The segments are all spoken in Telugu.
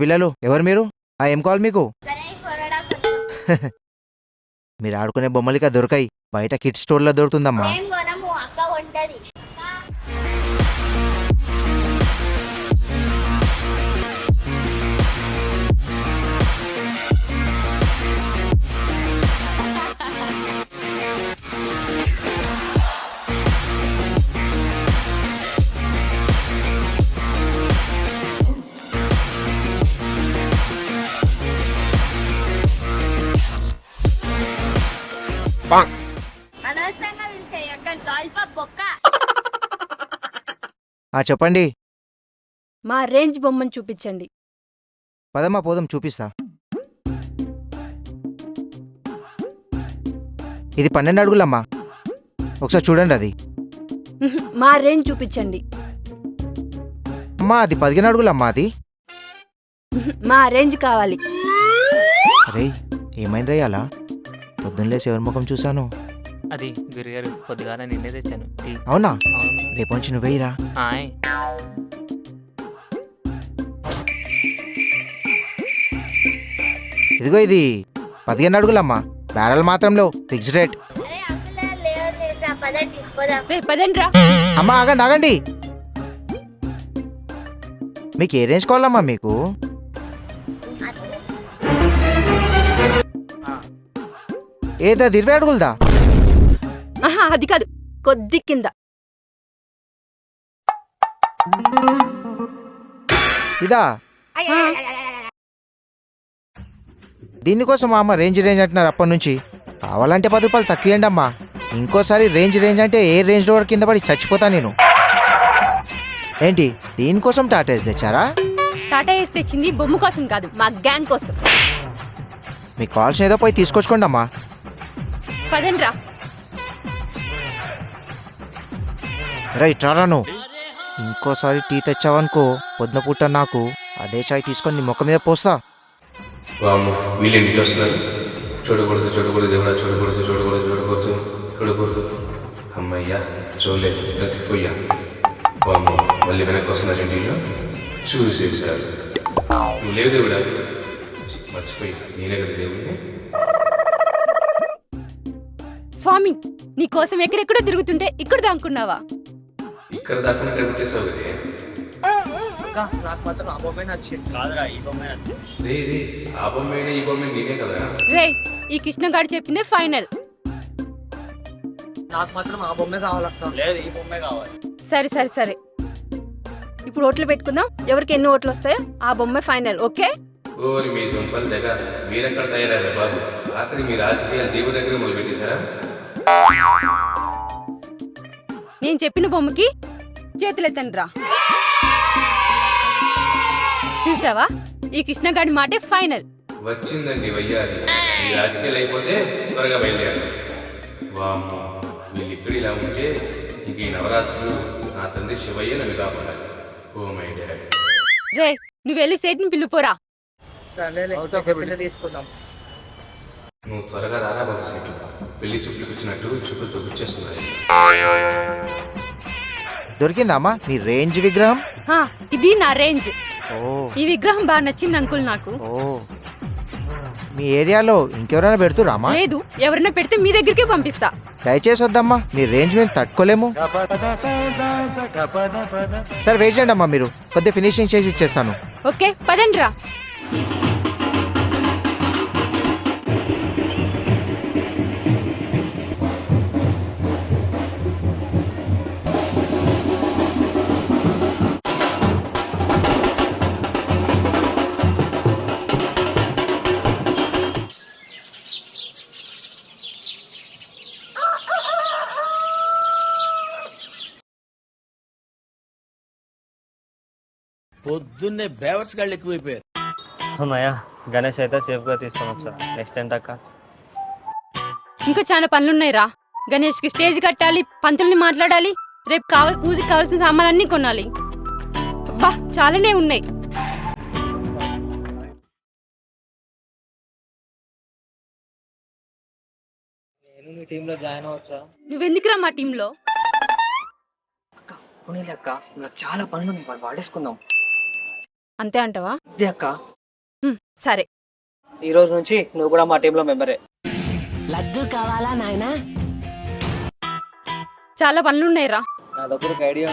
పిల్లలు ఎవరు మీరు? ఏం కావాలి మీకు? మీరు ఆడుకునే బొమ్మలిక దొరకాయి, బయట కిడ్స్ స్టోర్లో దొరుకుతుందమ్మా. చెప్పండి. మా రేంజ్ బొమ్మను చూపించండి. పదమ్మా పోదాం, చూపిస్తా. ఇది 12 అడుగులమ్మా, ఒకసారి చూడండి. అది మా రేంజ్ చూపించండి. అమ్మా అది 15 అడుగులమ్మా. అది మా రేంజ్ కావాలి. అరే ఏమైంది రే, అలా పొద్దున్నలేసి ఎవరి ముఖం చూశాను? అది గురుగారు పొద్దుగాల నిన్నే తెచ్చాను. అవునా? అవును. రేపు నుంచి నువ్వేయిరా. ఆయ్. ఇదిగో ఇది 15 అడుగులమ్మా, బ్యారల్ మాత్రంలో ఫిక్స్డ్ రేట్. పదండ్రా. అమ్మా ఆగండి ఆగండి, మీకు ఏ రేంజ్ కావాలమ్మా? మీకు ఏదా 20 అడుగులదా? ఆహా అది కాదు, కొద్ది కింద. ఇదా? దీనికోసం అమ్మ రేంజ్ అంటున్నారు అప్పటి నుంచి. కావాలంటే 10 రూపాయలు తక్కువేయండి అమ్మా. ఇంకోసారి రేంజ్ అంటే ఏ రేంజ్ రోడ్ కింద పడి చచ్చిపోతా నేను. ఏంటి దీనికోసం టాటా ఏసి తెచ్చారా? టాటా ఏసి తెచ్చింది బొమ్మ కోసం కాదు, మా గ్యాంగ్ కోసం. మీకు కావాల్సిన ఏదో పోయి తీసుకొచ్చుకోండి అమ్మా. పదండ్రా. రైట్ రాను. ఇంకోసారి టీ తెచ్చావనుకో, పొద్దున పూట నాకు అదే చాయ్ తీసుకొని నీ ముఖం మీద పోస్తా. వీళ్ళు ఇంటికి వస్తున్నారు. చూడకూడదు చూడకూడదు దేవుడా, చూడకూడదు చూడకూడదు చూడకూడదు చూడకూడదు. అమ్మయ్యా చూడలేదు, బ్రతికిపోయా. వామ్మ మళ్ళీ వెనక్కి వస్తున్నారు ఇంటిలో. చూసేసారు. నువ్వు లేవు దేవుడా, మర్చిపోయా. నేనే కదా దేవుడిని. స్వామి నీ కోసం ఎక్కడెక్కడో తిరుగుతుంటే ఇక్కడ దాక్కున్నావా? ఇక్కడ దాకా కనిపిస్తావు కదే. నాకు మాత్రం ఆ బొమ్మే నచ్చింది. కాదురా ఈ బొమ్మే నచ్చింది. రే రే, ఆ బొమ్మైనా ఈ బొమ్మ నేనే కదరా. రే ఈ కృష్ణగాడు చెప్పిందే ఫైనల్. నాకు మాత్రం ఆ బొమ్మే కావాలక్క. లేదు ఈ బొమ్మే కావాలి. సరే సరే సరే, ఇప్పుడు ఓట్లు పెట్టుకుందాం. ఎవరికి ఎన్ని ఓట్లు వస్తాయో ఆ బొమ్మే ఫైనల్. ఓకే? ఓరి మీ దుంపలు దగ్గర మీరెక్కడ తయారయ్యారా బాబు? ఆఖరి మీ రాజకీయాలు దేవుడి దగ్గర మొదలు పెట్టేశారా? నేను చెప్పిన బొమ్మకి చేతులెత్తండి రా. చూసావా, ఈ కృష్ణగాడి మాటే ఫైనల్. వచ్చిందండి వయ్యాలి. ఈ రాజకీయాలు అయిపోతే త్వరగా బయలుదేరారు. వామ్మ వీళ్ళు ఇక్కడ ఇలా ఉంటే ఇంక ఈ నవరాత్రులు నా తండ్రి శివయ్య నన్ను కాపాడాలి. Oh my dad. రే నువ్వు వెళ్ళి సేట్ని పిలుపోరా. తీసుకుందాం. నువ్వు త్వరగా రారా బాబు. సీటు పెళ్లి చూపులకు వచ్చినట్టు చూపులు తొక్కిచ్చేస్తున్నాయి. దొరికిందా అమ్మా మీ రేంజ్ విగ్రహం? ఇది నా రేంజ్. ఓ ఈ విగ్రహం బాగా నచ్చింది అంకుల్ నాకు. ఓ మీ ఏరియాలో ఇంకెవరైనా పెడుతురామా? లేదు, ఎవరైనా పెడితే మీ దగ్గరికే పంపిస్తా. దయచేసి వద్దమ్మా, మీ రేంజ్ మేము తట్టుకోలేము. సరే వెయిట్ చేయండి అమ్మా, మీరు కొద్దిగా ఫినిషింగ్ చేసి ఇచ్చేస్తాను. ఓకే పదండ్రా. పొద్దున్నే బేవర్స్ గాళ్ళు ఎక్కువైపోయారు. అమ్మయ్య గణేష్ అయితే సేఫ్గా తీసుకొని వచ్చా. నెక్స్ట్ ఏంటక్క? ఇంకా చాలా పనులున్నాయి రా. గణేష్కి స్టేజ్ కట్టాలి, పంతుల్ని మాట్లాడాలి, రేపు పూజకి కావాల్సిన సామాన్లన్నీ కొనాలి. బా చాలానే ఉన్నాయి. నేను మీ టీంలో జాయిన్ అవ్వచ్చా? నువ్వెందుకురా మా టీంలో? అక్క పోనీలే అక్క, నాకు చాలా పనులు వాడేసుకుందాం. అంతే అంటావా? ఇది అక్క, సరే. ఈ రోజు నుంచి నువ్వు కూడా మా టీంలో మెంబరే. లడ్డు కావాలా నాయనా? చాలా పనులున్నాయి రా. నా దగ్గర ఒక ఐడియా.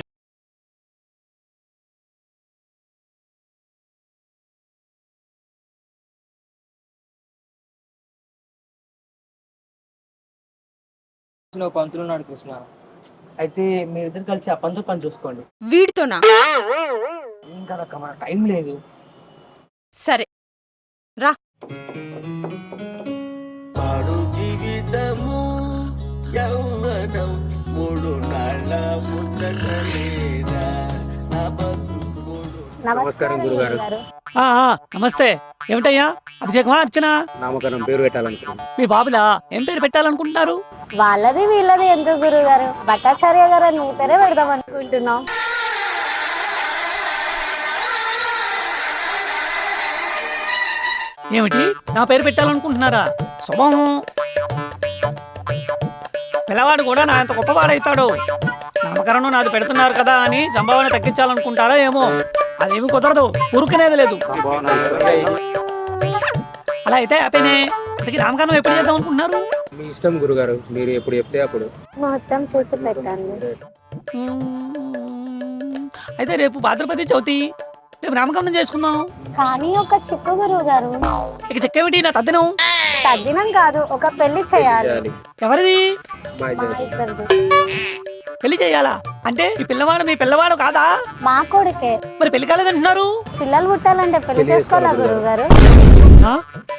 నువ్వు పంతులు ఉన్నాడు కృష్ణ, అయితే మీరిద్దరు కలిసి ఆ పంతులు పని చూసుకోండి. వీడితోనా? ఏం కదక్క, మన టైం లేదు. సరే రా. పాడు జీవితము యౌవనం మూడు నాళ్ళ ముచ్చటలేదా నా బతుకుడు. నమస్కారం గురుగారు. నమస్తే. ఏమిటయ్యా, అభిషేకమా అర్చన? నామకరణం పేరు పెట్టాలనుకున్నాను. మీ బాబులా ఏం పేరు పెట్టాలనుకుంటున్నారు? వాళ్ళది వీళ్ళది ఎందుకు గురుగారు, భట్టాచార్య గారు నీ పేరే పెడదాం అనుకుంటున్నాం. ఏమిటి, నా పేరు పెట్టాలనుకుంటున్నారా? శుభం. పిల్లవాడు కూడా నా అంత గొప్పవాడవుతాడు. నామకరణం నాది పెడుతున్నారు కదా అని సంభావన తగ్గించాలనుకుంటారా ఏమో. అదేమి కుదరదు, ఊరుకునేది లేదు. అలా అయితే ఆపేనే. అందుకే నామకరణం ఎప్పుడు చేద్దాం అనుకుంటున్నారు? మీ ఇష్టం గురుగారు, మీరు ఎప్పుడు చెప్తే అప్పుడు. మొత్తం చూసి పెట్టండి. అయితే రేపు భాద్రపది చవితి, రేపు నామకరణం చేసుకుందాం. కానీ ఒక చిక్కు గురువు గారు. ఇక చెక్కేమిటి, నా తద్దినం? తద్దినం కాదు, ఒక పెళ్లి చేయాలి. ఎవరిది? మా ఇద్దరిది. పెళ్లి చేయాలా? అంటే ఈ పిల్లవాడు మీ పిల్లవాడు కాదా? మా కొడుకే. మరి పెళ్లి కాలేదంటున్నారు? పిల్లలు పుట్టాలంటే పెళ్లి చేసుకోవాలా గురువు గారు?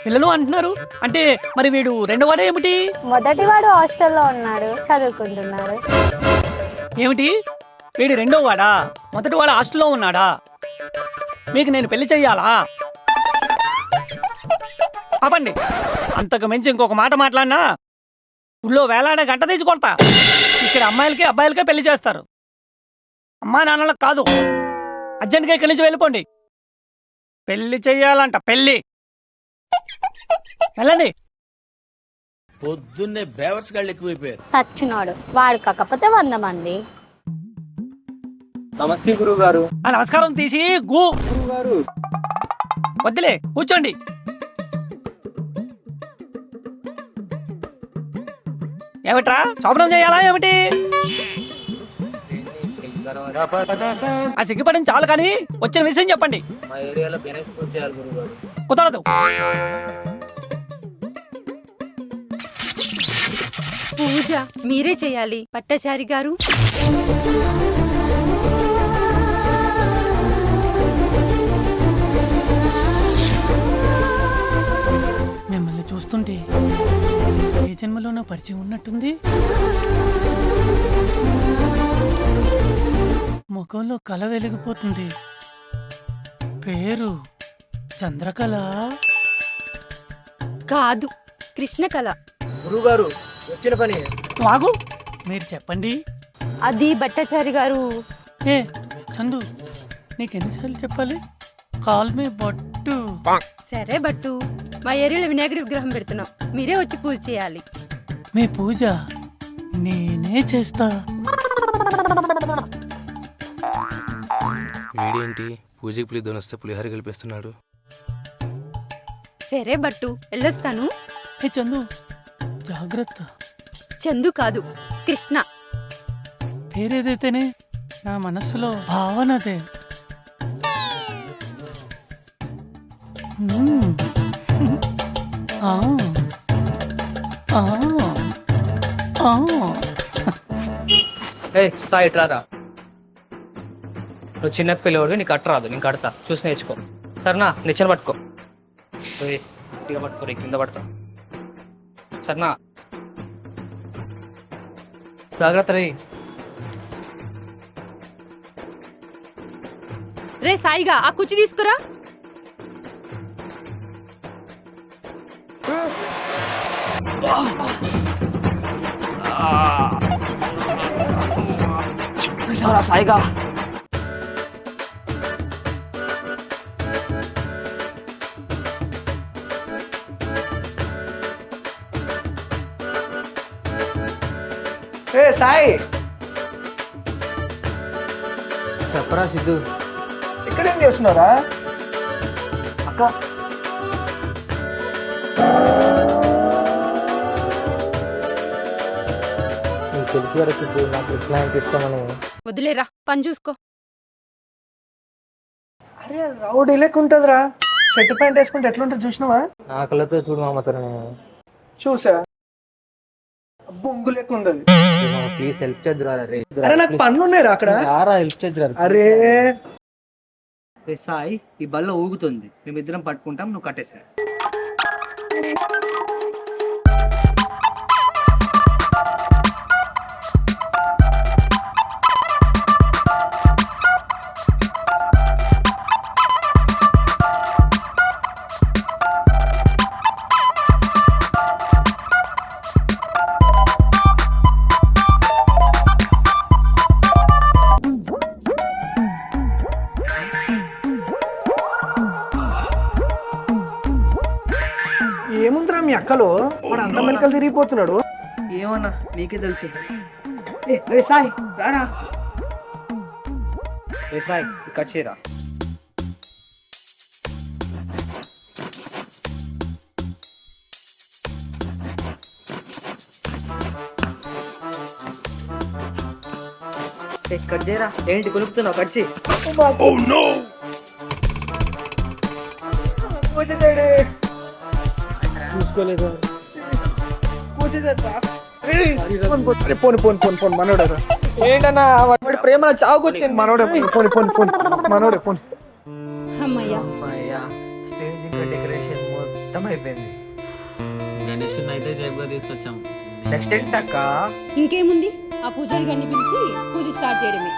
పిల్లలు అంటున్నారు అంటే మరి వీడు రెండో వాడే ఏమిటి? మొదటి వాడు హాస్టల్లో ఉన్నాడు, చదువుకుంటున్నాడు. ఏమిటి, వీడి రెండో వాడా? మొదటి వాడు హాస్టల్లో ఉన్నాడా? మీకు నేను పెళ్లి చెయ్యాలా? ఆపండి. అంతకు మించి ఇంకొక మాట మాట్లాడినా ఊళ్ళో వేలాడే గంట తీసి కొడతా. ఇక్కడ అమ్మాయిలకి అబ్బాయిలకే పెళ్లి చేస్తారు, అమ్మా నాన్నలకు కాదు. అర్జెంట్గా ఇక్కడి నుంచి వెళ్ళిపోండి. పెళ్లి చెయ్యాలంట, పెళ్లి. వెళ్ళండి. పొద్దున్నే బేవర్స్ గాళ్ళు ఎక్కువైపోయారు. సచ్చినోడు వాడు, కాకపోతే 100 మంది. నమస్తే గురువు గారు. ఆ నమస్కారం తీసి గూ. వద్దులే, కూర్చోండి. ఏమిట్రా, శోభనం చేయాలా ఏమిటి? ఆ సిగ్గుపడిన చాలు కానీ వచ్చిన విషయం చెప్పండి. మా ఏరియాలో గణేష్ పూజ చేయాలి గురువు గారు. కుదరదు. పూజ మీరే చేయాలి భట్టాచారి గారు. మిమ్మల్ని చూస్తుంటే ఏ జన్మలోనో పరిచయం ఉన్నట్టుంది. ముఖంలో కళ వెలిగిపోతుంది. పేరు చంద్రకళ కాదు, కృష్ణకళ. గురువు గారు, వచ్చిన పని. మాకు మీరు చెప్పండి. అది భట్టాచారి గారు. ఏ చందు, నీకెన్నిసార్లు చెప్పాలి? కాల్ మీ బట్టు. సరే బట్టు, మా ఏరియాలో వినాయకుడి విగ్రహం పెడుతున్నాం, మీరే వచ్చి పూజ చేయాలి. మీ పూజ నేనే చేస్తా. వీడేంటి పూజకి పిలిద్దాని వస్తే పులిహోర కలిపేస్తున్నాడు. సరే బట్టు, వెళ్ళొస్తాను. ఏ చందు, జాగ్రత్త. చందు కాదు, కృష్ణ. పేరేదైతేనే నా మనస్సులో భావనదే. ఆ ఆ ఆ. ఏ సాయి, ఇట్రారా. నువ్వు చిన్న పిల్లవాడు, నీకు కట్టరాదు, నేను కడతా, చూసి నేర్చుకో. సరేనా? నిచ్చెన పట్టుకో. గట్టిగా పట్టుకో, రే కింద పడతా. సరేనా? జాగ్రత్త రే. రే సాయిగా, ఆ కుర్చీ తీసుకురా. చెప్పేసావరా సాయిగా? ఏ సాయి, చెప్పరా సిద్ధు. ఇక్కడేం చేస్తున్నారా? నీకు తెలుసు కదా సిద్ధు, నాకు కృష్ణ అంటే ఇష్టమని. వదిలేరా పని చూసుకో. అరే అది రౌడీ లెక్క ఉంటుందిరా, షర్ట్ ప్యాంట్ వేసుకుంటే ఎట్లుంటుంది చూసినావా? నా కళ్ళతో చూడు మామతో. చూసా, బొంగు లెక్క ఉంది అది. ప్లీజ్ హెల్ప్ చేద్దురా రే. అరే నాకు పనులు ఉన్నాయిరా అక్కడ. హెల్ప్ చేద్దురా. అరే రే సాయి, ఈ బల్ల ఊగుతుంది, మేమిద్దరం పట్టుకుంటాం, నువ్వు కట్టేసా. ఏముందిరా మీ అక్కలో, వాడు అంత మెలకలు తిరిగిపోతున్నాడు. ఏమన్నా నీకే తెలుసు. రే సాయి రారా. రే సాయి, కట్ చేయరా. కట్ చేయరా. ఏంటి కొలుపుతున్నావు? కట్ చేయి. చూసుకోలేదు. పోని పోని పోని పోని మనోడరా. ఏంటన్నా వాడి ప్రేమ చావుకొచ్చింది. మనోడే పోని పోని పోని మనోడే పోని. అమ్మయ్యా, స్టేజ్ ఇంకా డెకరేషన్ మొత్తం అయిపోయింది. గణేష్ అయితే జైబుగా తీసుకొచ్చాం. నెక్స్ట్ ఏంటక్క? ఇంకేముంది, ఆ పూజారి గారిని పిలిచి పూజ స్టార్ట్ చేయడమే.